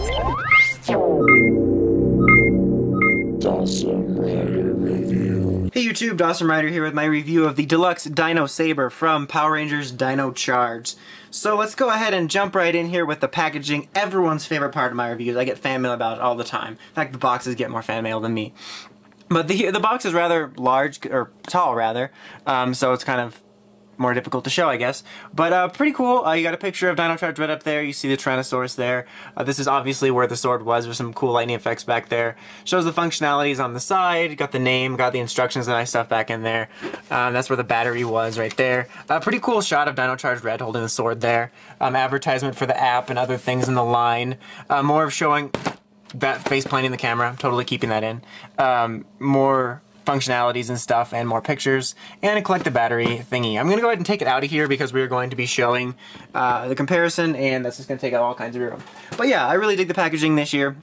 Hey YouTube, Dawson Rider here with my review of the Deluxe Dino Saber from Power Rangers Dino Charge. So let's go ahead and jump right in here with the packaging, everyone's favorite part of my reviews. I get fan mail about it all the time. In fact, the boxes get more fan mail than me. But the box is rather large, or tall rather, so it's kind of more difficult to show, I guess. But pretty cool. You got a picture of Dino Charge right up there. You see the Tyrannosaurus there. This is obviously where the sword was. There's some cool lightning effects back there. Shows the functionalities on the side. Got the name, got the instructions and nice stuff back in there. That's where the battery was right there. Pretty cool shot of Dino Charge Red holding the sword there. Advertisement for the app and other things in the line. More of showing that face planting the camera. I'm totally keeping that in. More functionalities and stuff, and more pictures, and a collect the battery thingy. I'm going to go ahead and take it out of here because we're going to be showing the comparison, and that's just going to take out all kinds of room. But yeah, I really dig the packaging this year.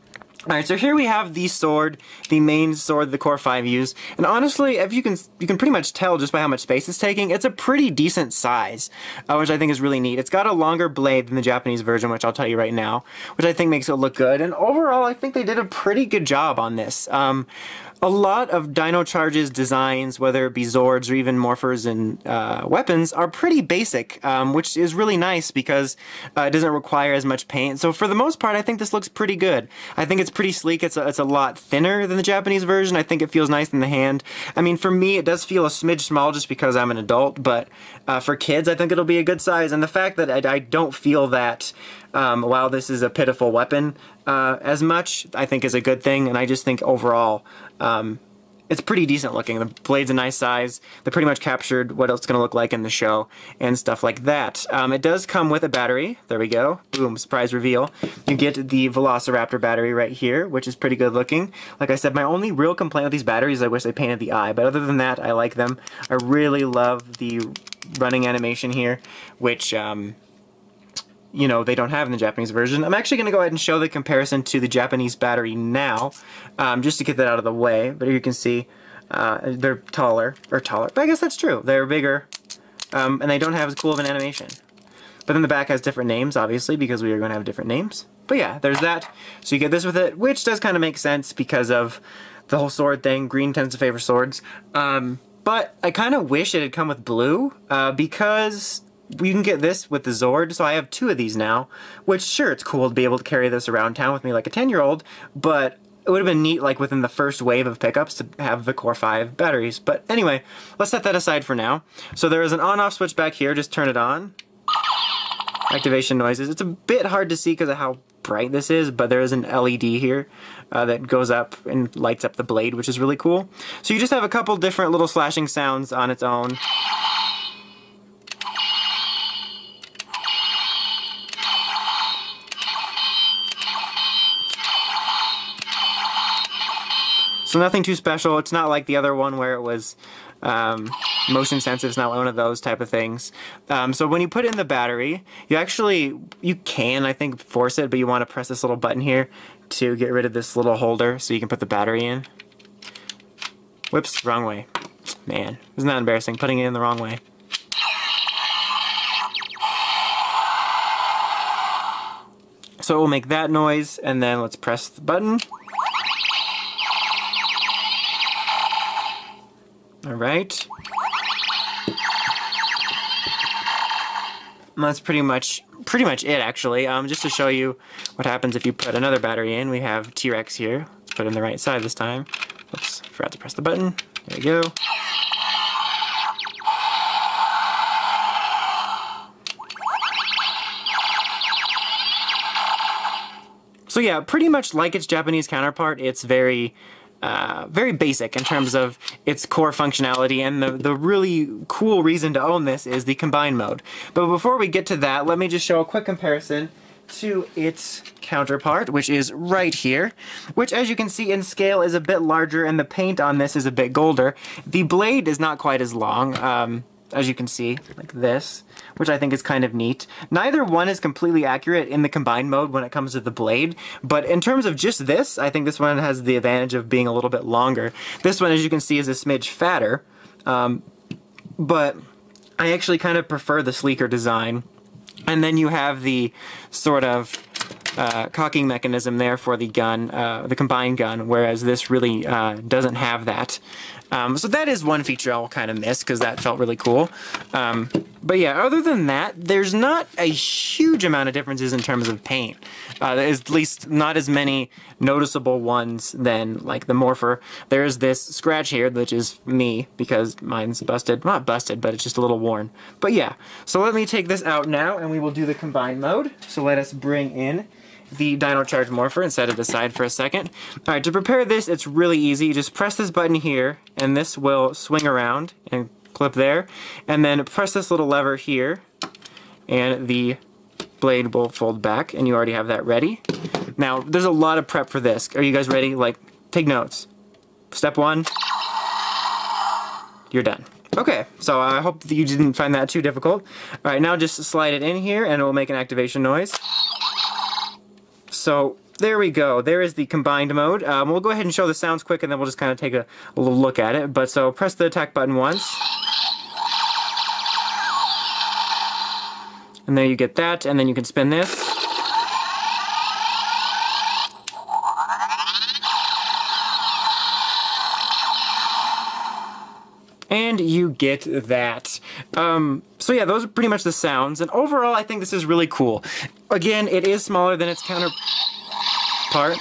Alright, so here we have the sword, the main sword the Core 5 use, and honestly, if you can pretty much tell just by how much space it's taking, it's a pretty decent size, which I think is really neat. It's got a longer blade than the Japanese version, which I'll tell you right now, which I think makes it look good, and overall I think they did a pretty good job on this. A lot of Dino Charge's designs, whether it be Zords or even morphers and weapons, are pretty basic, which is really nice because it doesn't require as much paint. So for the most part, I think this looks pretty good. I think it's pretty sleek. It's a lot thinner than the Japanese version. I think it feels nice in the hand. I mean, for me, it does feel a smidge small just because I'm an adult, but for kids, I think it'll be a good size. And the fact that I don't feel that while this is a pitiful weapon as much, I think is a good thing, and I just think overall it's pretty decent looking. The blade's a nice size. They pretty much captured what it's going to look like in the show and stuff like that. It does come with a battery. There we go. Boom, surprise reveal. You get the Velociraptor battery right here, which is pretty good looking. Like I said, my only real complaint with these batteries is I wish they painted the eye, but other than that, I like them. I really love the running animation here, which you know, they don't have in the Japanese version. I'm actually going to go ahead and show the comparison to the Japanese battery now, just to get that out of the way. But here you can see they're taller. But I guess that's true. They're bigger, and they don't have as cool of an animation. But then the back has different names, obviously, because we are going to have different names. But yeah, there's that. So you get this with it, which does kind of make sense because of the whole sword thing. Green tends to favor swords. But I kind of wish it had come with blue, because you can get this with the Zord, so I have 2 of these now, which sure, it's cool to be able to carry this around town with me like a 10-year-old, but it would have been neat like within the first wave of pickups to have the Core 5 batteries. But anyway, let's set that aside for now. So there is an on-off switch back here, just turn it on. Activation noises. It's a bit hard to see because of how bright this is, but there is an LED here that goes up and lights up the blade, which is really cool. So you just have a couple different little slashing sounds on its own. So nothing too special. It's not like the other one where it was motion sensitive. It's not one of those type of things. So when you put in the battery, you can, I think, force it, but you want to press this little button here to get rid of this little holder so you can put the battery in. Whoops, wrong way. Man, isn't that embarrassing, putting it in the wrong way. So it will make that noise, and then let's press the button. Alright. That's pretty much it, actually. Just to show you what happens if you put another battery in. We have T-Rex here. Let's put it in the right side this time. Oops, forgot to press the button. There we go. So yeah, pretty much like its Japanese counterpart, it's very basic in terms of its core functionality, and the really cool reason to own this is the combine mode. But before we get to that, let me just show a quick comparison to its counterpart, which is right here, which as you can see in scale is a bit larger, and the paint on this is a bit golder. The blade is not quite as long, as you can see, like this, which I think is kind of neat. Neither one is completely accurate in the combined mode when it comes to the blade, but in terms of just this, I think this one has the advantage of being a little bit longer. This one, as you can see, is a smidge fatter, but I actually kind of prefer the sleeker design. And then you have the sort of cocking mechanism there for the gun, the combined gun, whereas this really doesn't have that. So that is one feature I'll kind of miss because that felt really cool. But yeah, other than that, there's not a huge amount of differences in terms of paint. There's at least not as many noticeable ones than like the morpher. There's this scratch here, which is me because mine's busted. Not busted, but it's just a little worn. But yeah, so let me take this out now and we will do the combined mode. So let us bring in the Dino Charge morpher and set it aside for a second. Alright, to prepare this, it's really easy. You just press this button here, and this will swing around and clip there. And then press this little lever here, and the blade will fold back, and you already have that ready. Now, there's a lot of prep for this. Are you guys ready? Like, take notes. Step 1, you're done. Okay, so I hope that you didn't find that too difficult. Alright, now just slide it in here, and it will make an activation noise. So there we go. There is the combined mode. We'll go ahead and show the sounds quick, and then we'll just kind of take a little look at it. But so press the attack button once, and there you get that. And then you can spin this, and you get that. So yeah, those are pretty much the sounds, and overall I think this is really cool. Again, it is smaller than its counterpart.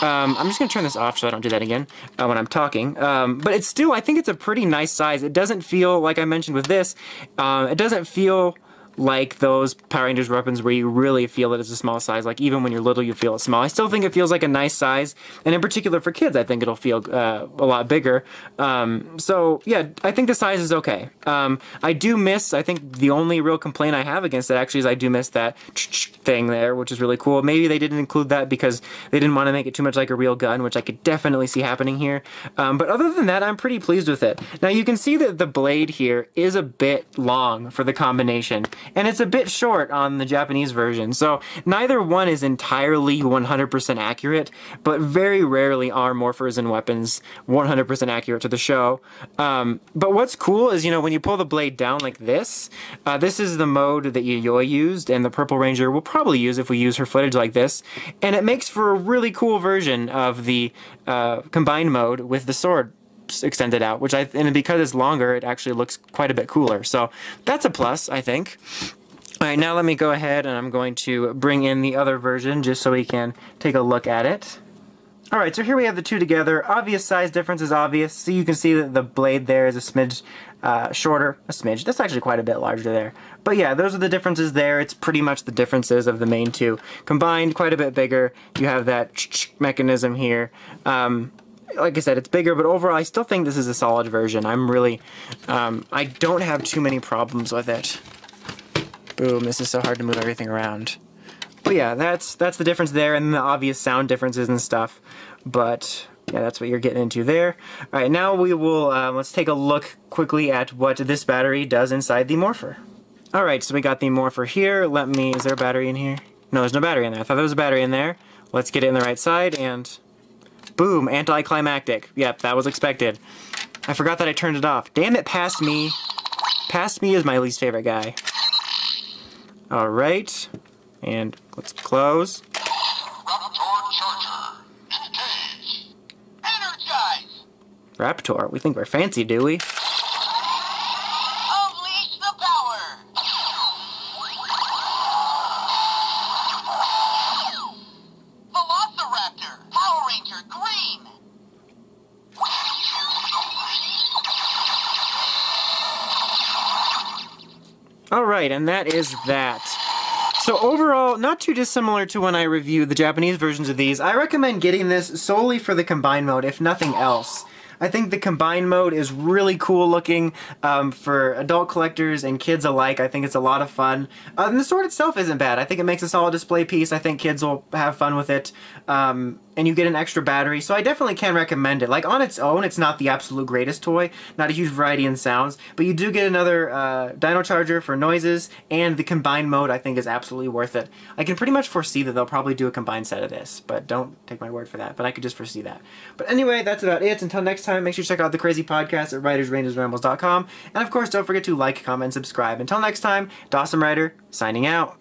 I'm just going to turn this off so I don't do that again when I'm talking. But it's still, I think it's a pretty nice size. It doesn't feel, like I mentioned with this, it doesn't feel like those Power Rangers weapons where you really feel it as a small size. Like even when you're little, you feel it small. I still think it feels like a nice size, and in particular for kids, I think it'll feel a lot bigger. So yeah, I think the size is okay. I do miss, I think the only real complaint I have against it actually is I do miss that thing there, which is really cool. Maybe they didn't include that because they didn't want to make it too much like a real gun, which I could definitely see happening here. But other than that, I'm pretty pleased with it. Now you can see that the blade here is a bit long for the combination, and it's a bit short on the Japanese version, so neither one is entirely 100% accurate, but very rarely are morphers and weapons 100% accurate to the show. But what's cool is, you know, when you pull the blade down like this, this is the mode that Yayoi used, and the Purple Ranger will probably use if we use her footage like this, and it makes for a really cool version of the combined mode with the sword extended out, which and because it's longer, it actually looks quite a bit cooler. So that's a plus, I think. Alright, now let me go ahead and I'm going to bring in the other version just so we can take a look at it. Alright, so here we have the two together. Obvious size difference is obvious. So you can see that the blade there is a smidge shorter. A smidge. That's actually quite a bit larger there. But yeah, those are the differences there. It's pretty much the differences of the main two. Combined, quite a bit bigger. You have that mechanism here. Like I said, it's bigger, but overall I still think this is a solid version. I'm really, I don't have too many problems with it. Boom, this is so hard to move everything around. But yeah, that's the difference there, and the obvious sound differences and stuff. But yeah, that's what you're getting into there. Alright, now we will, let's take a look quickly at what this battery does inside the morpher. Alright, so we got the morpher here. Is there a battery in here? No, there's no battery in there. I thought there was a battery in there. Let's get it in the right side, and boom, anticlimactic. Yep, that was expected. I forgot that I turned it off. Damn it, past me. Past me is my least favorite guy. Alright, and let's close. Raptor Charger, engage. Energize. Raptor, we think we're fancy, do we? Unleash the power. Velociraptor, Power Ranger Green. Alright, and that is that. So overall, not too dissimilar to when I reviewed the Japanese versions of these. I recommend getting this solely for the combined mode, if nothing else. I think the combined mode is really cool looking for adult collectors and kids alike. I think it's a lot of fun. And the sword itself isn't bad. I think it makes a solid display piece. I think kids will have fun with it. And you get an extra battery, so I definitely can recommend it. Like, on its own, it's not the absolute greatest toy, not a huge variety in sounds, but you do get another Dino Charger for noises, and the combined mode I think is absolutely worth it. I can pretty much foresee that they'll probably do a combined set of this, but don't take my word for that, but I could just foresee that. But anyway, that's about it. Until next time, make sure you check out the Crazy Podcast at WritersRangersRambles.com, and of course, don't forget to like, comment, and subscribe. Until next time, Dawson Rider, signing out.